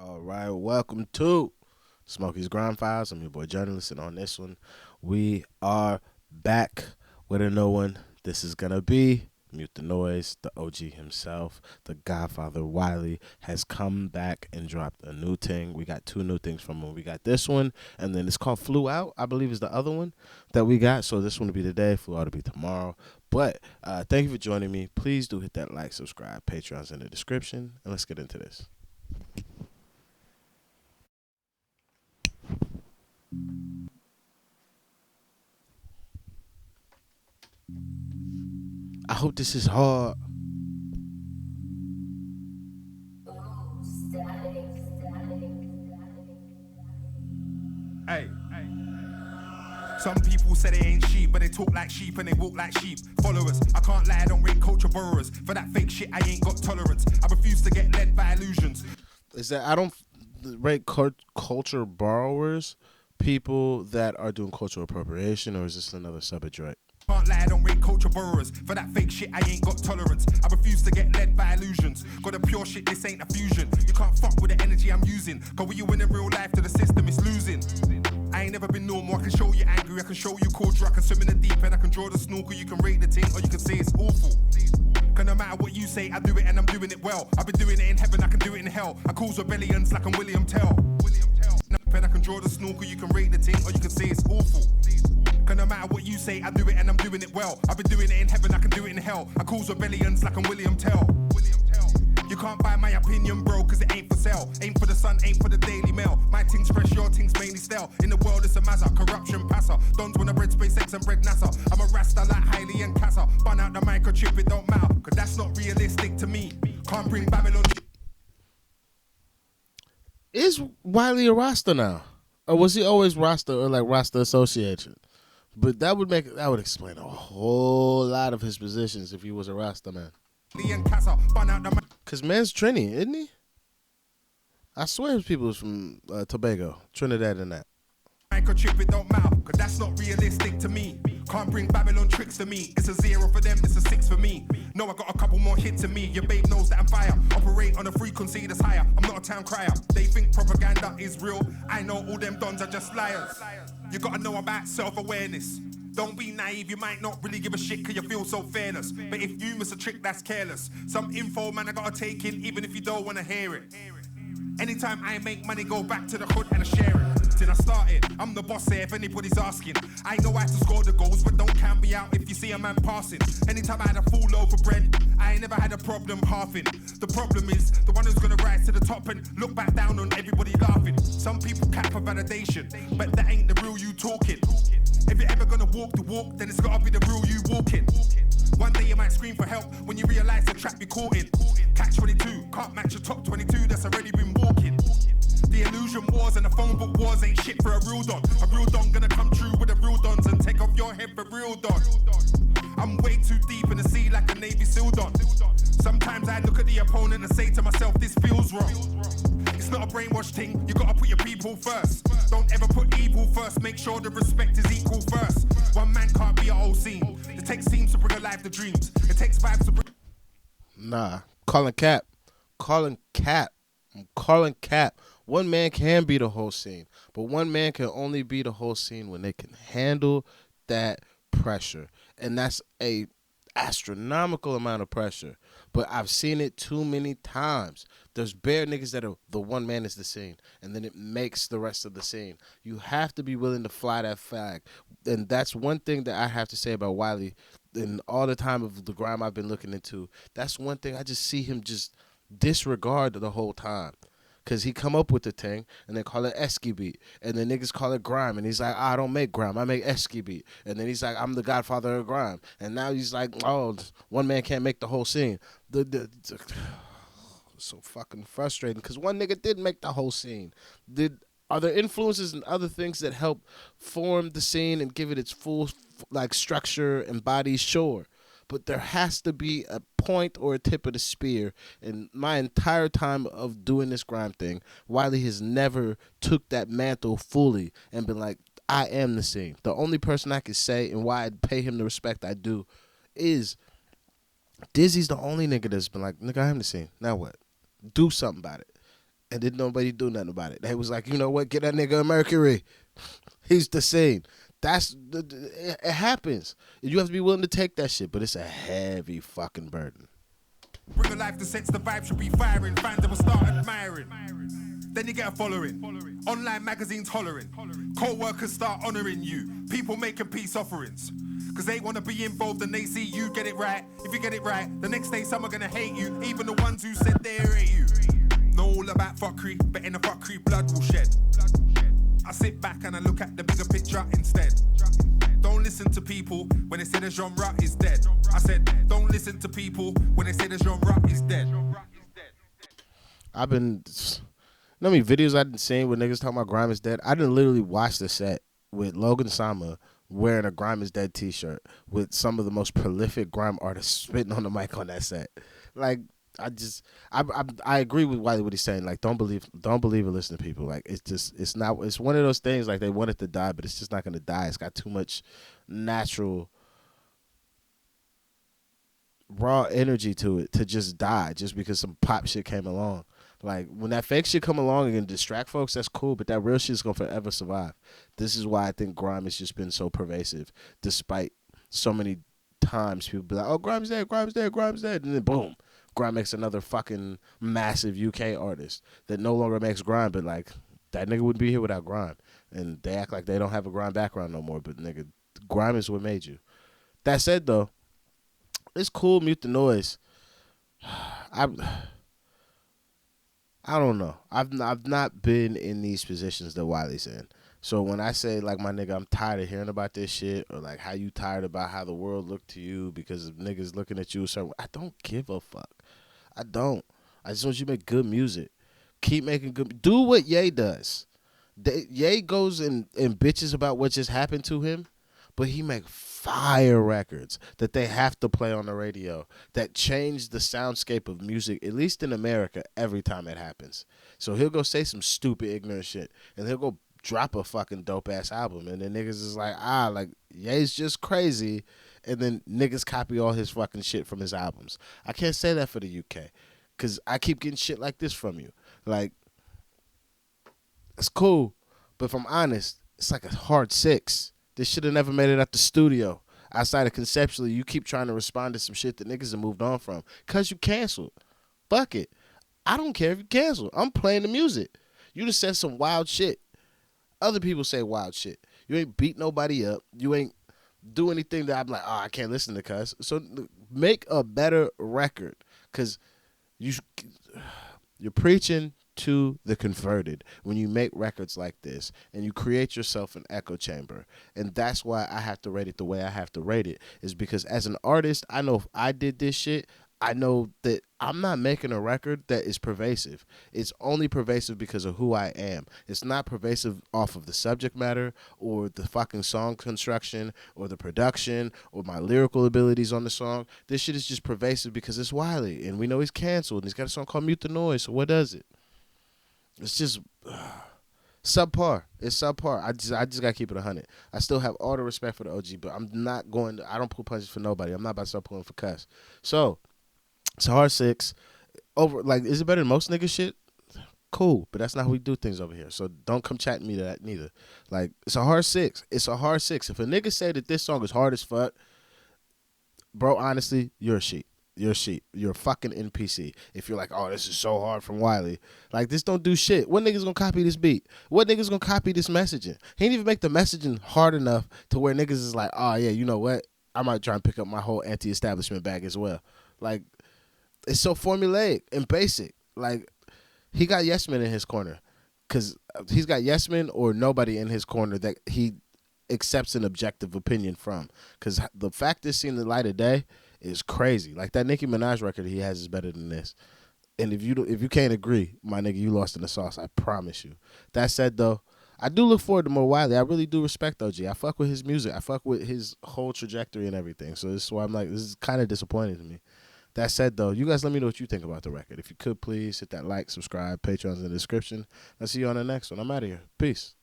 All right, welcome to Smokey's Grime Files. I'm your boy journalist, and on this one, we are back with a new one. This is gonna be Mute the Noise. The OG himself, the Godfather Wiley, has come back and dropped a new thing. We got two new things from him. We got this one, and then it's called Flew Out, I believe is the other one that we got. So this one will be today, Flew Out will be tomorrow. But thank you for joining me. Please do hit that like, subscribe. Patreon's in the description, and let's get into this. I hope this is hard. Hey, some people say they ain't sheep, but they talk like sheep and they walk like sheep. Followers, I can't lie, I don't rate culture borrowers. For that fake shit, I ain't got tolerance. I refuse to get led by illusions. Is that I don't rate culture borrowers, people that are doing cultural appropriation, or is this another subject? Can't lie, I don't rate culture borrowers. For that fake shit, I ain't got tolerance. I refuse to get led by illusions. Got a pure shit, this ain't a fusion. You can't fuck with the energy I'm using. Cause when you in real life to the system, it's losing. I ain't never been normal, I can show you angry, I can show you cordial, I can swim in the deep end, I can draw the snorkel, you can rate the ting, or you can say it's awful. Cause no matter what you say, I do it and I'm doing it well. I've been doing it in heaven, I can do it in hell. I cause rebellions like I'm William Tell. And I can draw the snorkel, you can rate the ting, or you can say it's awful. Cause no matter what you say, I do it and I'm doing it well. I've been doing it in heaven, I can do it in hell. I cause rebellions like I'm William Tell. You can't buy my opinion, bro, cause it ain't for sale. Ain't for the sun, ain't for the Daily Mail. My thing's fresh, your thing's mainly stale. In the world, it's a mazza, corruption passer. Dons when I bread SpaceX and bread NASA. I'm a rasta like Hailey and Casa. Bun out the microchip, it don't matter, cause that's not realistic to me. Can't bring Babylon. Is Wiley a Rasta now, or was he always Rasta or like Rasta Association? But that would explain a whole lot of his positions if he was a Rasta man. Cause man's Trini, isn't he? I swear his people was from Tobago, Trinidad, and that. Microchip, it don't matter, cause that's not realistic to me. Can't bring Babylon tricks to me. It's a 0 for them, it's a 6 for me. No, I got a couple more hits to me. Your babe knows that I'm fire. Operate on a frequency that's higher. I'm not a town crier. They think propaganda is real. I know all them dons are just liars. You gotta know about self-awareness. Don't be naive, you might not really give a shit cause you feel so fairless. But if you miss a trick, that's careless. Some info, man, I gotta take in even if you don't wanna hear it. Anytime I make money, go back to the hood and I share it. Till I started, I'm the boss here if anybody's asking. I know how to score the goals, but don't count me out if you see a man passing. Anytime I had a full loaf of bread, I ain't never had a problem halving. The problem is, the one who's gonna rise to the top and look back down on everybody laughing. Some people cap for validation, but that ain't the real you talking. If you're ever gonna walk the walk, then it's gotta be the real you walking. One day you might scream for help when you realise the trap you're caught in. Catch 22, can't match your top 22 that's already been walking. The illusion wars and the phone book wars ain't shit for a real don. A real don gonna come true with the real dons and take off your head for real don. I'm way too deep in the sea like a Navy SEAL don. Sometimes I look at the opponent and say to myself, this feels wrong. It's not a brainwash thing, you gotta put your people first. Don't ever put evil first, make sure the respect is equal first. One man can't be a whole scene. It takes teams to bring alive the dreams. It takes vibes to bring... Nah, calling cap. I'm calling cap. One man can be the whole scene, but one man can only be the whole scene when they can handle that pressure. And that's a astronomical amount of pressure. But I've seen it too many times. There's bare niggas that are the one man is the scene, and then it makes the rest of the scene. You have to be willing to fly that flag. And that's one thing that I have to say about Wiley. In all the time of the grime I've been looking into, that's one thing I just see him just disregard the whole time. Cause he come up with the thing and they call it Esky beat, and then niggas call it grime, and he's like, I don't make grime, I make Esky beat, and then he's like, I'm the godfather of grime, and now he's like, oh, one man can't make the whole scene. So fucking frustrating, cause one nigga did make the whole scene. Are there influences and other things that help form the scene and give it its full like structure and body? Sure. But there has to be a point or a tip of the spear. And my entire time of doing this grime thing, Wiley has never took that mantle fully and been like, I am the scene. The only person I can say and why I pay him the respect I do is Dizzy's the only nigga that's been like, nigga, I am the scene. Now what? Do something about it. And didn't nobody do nothing about it. They was like, you know what? Get that nigga a Mercury. He's the same. It happens. You have to be willing to take that shit, but it's a heavy fucking burden. Bring a life that sets the vibe should be firing. Fans that will start admiring. Then you get a following. Online magazines hollering. Co-workers start honouring you. People making peace offerings. Cause they want to be involved and they see you get it right. If you get it right, the next day some are gonna hate you. Even the ones who said they hate you. Know all about fuckery, but in the fuckery blood will shed. I sit back and I look at the bigger picture instead. Don't listen to people when they say the genre is dead. I said, don't listen to people when they say the genre is dead. I've been, you know how many videos I've been seeing where niggas talking about Grime is dead? I didn't literally watch the set with Logan Sama wearing a Grime is dead t-shirt with some of the most prolific Grime artists spitting on the mic on that set. Like, I agree with Wiley what he's saying. Like, don't believe or listen to people. Like, it's one of those things. Like, they want it to die, but it's just not gonna die. It's got too much natural raw energy to it to just die just because some pop shit came along. Like, when that fake shit come along and distract folks, that's cool, but that real shit is gonna forever survive. This is why I think Grime has just been so pervasive, despite so many times people be like, oh, Grime's dead, and then boom, Grime makes another fucking massive UK artist that no longer makes Grime, but like, that nigga wouldn't be here without Grime. And they act like they don't have a Grime background no more, but nigga, Grime is what made you. That said, though, it's cool, mute the noise. I don't know. I've not been in these positions that Wiley's in. So when I say, like, my nigga, I'm tired of hearing about this shit, or like how you tired about how the world looked to you because of niggas looking at you a certain way, I don't give a fuck. I don't. I just want you to make good music. Keep making good. Do what Ye does. Ye goes and bitches about what just happened to him, but he make fire records that they have to play on the radio that change the soundscape of music, at least in America, every time it happens. So he'll go say some stupid, ignorant shit, and he'll go drop a fucking dope-ass album, and then niggas is like, like, Ye's just crazy, and then niggas copy all his fucking shit from his albums. I can't say that for the UK, because I keep getting shit like this from you. Like, it's cool, but if I'm honest, it's like a hard 6. This should have never made it out the studio. Outside of conceptually, you keep trying to respond to some shit that niggas have moved on from. Because you canceled. Fuck it. I don't care if you cancel. I'm playing the music. You just said some wild shit. Other people say wild shit. You ain't beat nobody up. You ain't do anything that I'm like, I can't listen to cuss. So make a better record. Because you're preaching to the converted when you make records like this, and you create yourself an echo chamber. And that's why I have to rate it the way I have to rate it, is because as an artist, I know if I did this shit, I know that I'm not making a record that is pervasive. It's only pervasive because of who I am. It's not pervasive off of the subject matter or the fucking song construction or the production or my lyrical abilities on the song. This shit is just pervasive because it's Wiley, and we know he's canceled, and he's got a song called Mute the Noise, so what does it? It's just subpar. It's subpar. I just gotta keep it 100. I still have all the respect for the OG, but I'm not going to. I don't pull punches for nobody. I'm not about to start pulling for cuss. So it's a hard 6. Over, like, is it better than most nigga shit? Cool, but that's not how we do things over here. So don't come chatting me to that neither. Like, it's a hard 6. It's a hard 6. If a nigga say that this song is hard as fuck, bro, honestly, you're a sheep. You're a sheep. You're a fucking NPC. If you're like, oh, this is so hard from Wiley. Like, this don't do shit. What nigga's gonna copy this beat? What nigga's gonna copy this messaging? He didn't even make the messaging hard enough to where niggas is like, oh, yeah, you know what? I might try and pick up my whole anti-establishment bag as well. Like, it's so formulaic and basic. Like, he got yes men in his corner. Because he's got yes men or nobody in his corner that he accepts an objective opinion from. Because the fact it's seen the light of day is crazy. Like, that Nicki Minaj record he has is better than this. And if you can't agree, my nigga, you lost in the sauce. I promise you. That said, though, I do look forward to more Wiley. I really do respect OG. I fuck with his music. I fuck with his whole trajectory and everything. So this is why I'm like, this is kind of disappointing to me. That said, though, you guys let me know what you think about the record. If you could, please hit that like, subscribe, Patreon's in the description. I'll see you on the next one. I'm out of here. Peace.